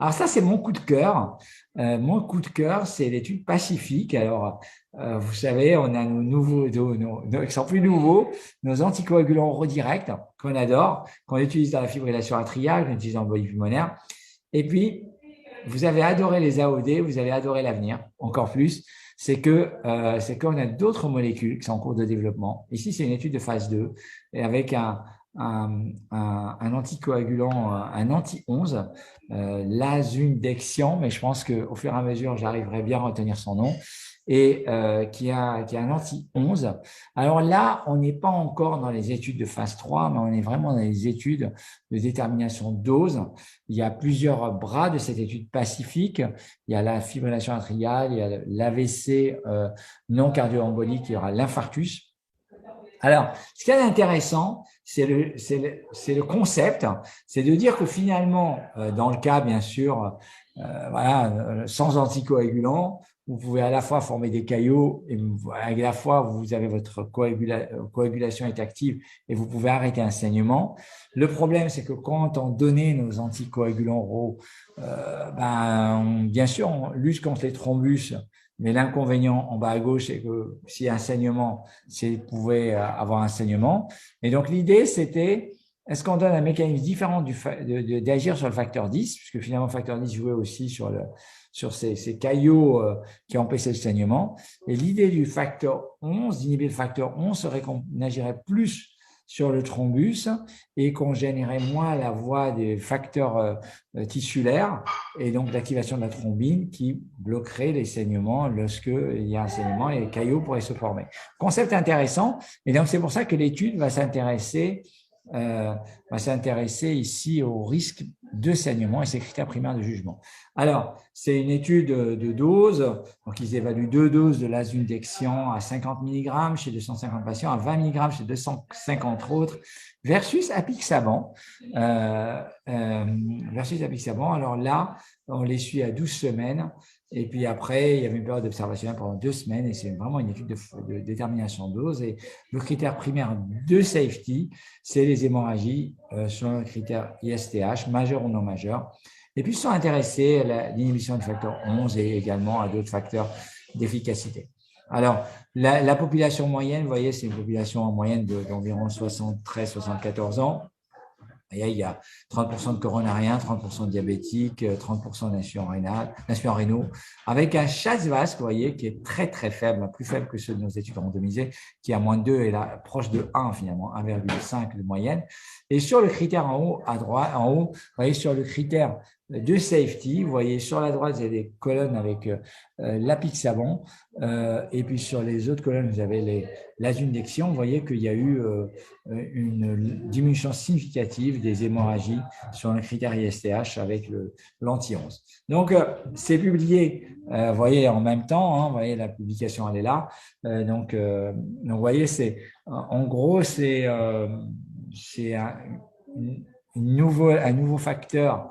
Alors ça, c'est mon coup de cœur. Mon coup de cœur, c'est l'étude Pacifique. Alors, vous savez, on a nos nouveaux, qui sont plus nouveaux, nos anticoagulants redirects qu'on adore, qu'on utilise dans la fibrillation atriale, qu'on utilise dans l'embolie pulmonaire. Et puis, vous avez adoré les AOD, vous avez adoré l'avenir, encore plus. C'est qu'on a d'autres molécules qui sont en cours de développement. Ici, c'est une étude de phase 2 et avec un anticoagulant, un anti-11, l'asundexian, mais je pense qu'au fur et à mesure, j'arriverai bien à retenir son nom, et qui a un anti-11. Alors là, on n'est pas encore dans les études de phase 3, mais on est vraiment dans les études de détermination de dose. Il y a plusieurs bras de cette étude pacifique. Il y a la fibrillation atriale, il y a l'AVC non cardio-embolique, il y aura l'infarctus. Alors, ce qui est intéressant, c'est le concept, c'est de dire que finalement, dans le cas, bien sûr, sans anticoagulant, vous pouvez à la fois former des caillots et à la fois vous avez votre coagulation est active et vous pouvez arrêter un saignement. Le problème, c'est que quand on donnait nos anticoagulants oraux, bien sûr, on lutte contre les thrombus, mais l'inconvénient en bas à gauche, c'est que s'il y a un saignement, s'il pouvait avoir un saignement. Et donc, l'idée, c'était, est-ce qu'on donne un mécanisme différent d'agir sur le facteur 10, puisque finalement, le facteur 10 jouait aussi sur ces caillots qui empêchaient le saignement. Et l'idée du facteur 11, d'inhiber le facteur 11, serait qu'on agirait plus sur le thrombus et qu'on générait moins la voie des facteurs tissulaires et donc l'activation de la thrombine qui bloquerait les saignements lorsqu'il y a un saignement et les caillots pourraient se former. Concept intéressant, et donc c'est pour ça que l'étude va s'intéresser ici au risque de saignement et ses critères primaires de jugement. Alors, c'est une étude de dose. Donc, ils évaluent deux doses de l'asundexian à 50 mg chez 250 patients, à 20 mg chez 250 autres, versus apixaban. Alors là, on les suit à 12 semaines. Et puis après, il y avait une période observationnelle pendant 2 semaines et c'est vraiment une étude de détermination de dose. Et le critère primaire de safety, c'est les hémorragies selon le critère ISTH, majeur ou non majeur. Et puis, ils sont intéressés à l'inhibition du facteur 11 et également à d'autres facteurs d'efficacité. Alors, la population moyenne, vous voyez, c'est une population en moyenne d'environ 73-74 ans. Et il y a 30% de coronariens, 30% de diabétiques, 30% d'insuffisants rénaux, avec un chasse-vasque, vous voyez, qui est très, très faible, plus faible que ceux de nos études randomisées, qui est à moins de 2 et là, proche de 1 finalement, 1,5 de moyenne. Et sur le critère en haut, à droite, en haut, vous voyez, sur le critère de safety, vous voyez, sur la droite, vous avez des colonnes avec l'apixaban, et puis sur les autres colonnes, vous avez l'asundexian. Vous voyez qu'il y a eu une diminution significative des hémorragies sur le critère ISTH avec l'anti-11. Donc, c'est publié, vous voyez, en même temps, vous voyez, la publication, elle est là. Donc, vous voyez, en gros, c'est un nouveau facteur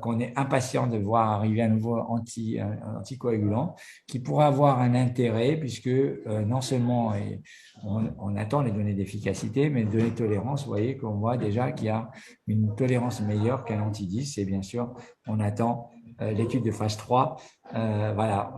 qu'on est impatient de voir arriver, un nouveau anticoagulant qui pourrait avoir un intérêt puisque non seulement on attend les données d'efficacité, mais les données de tolérance, vous voyez qu'on voit déjà qu'il y a une tolérance meilleure qu'un anti-10 et bien sûr, on attend l'étude de phase 3. Voilà.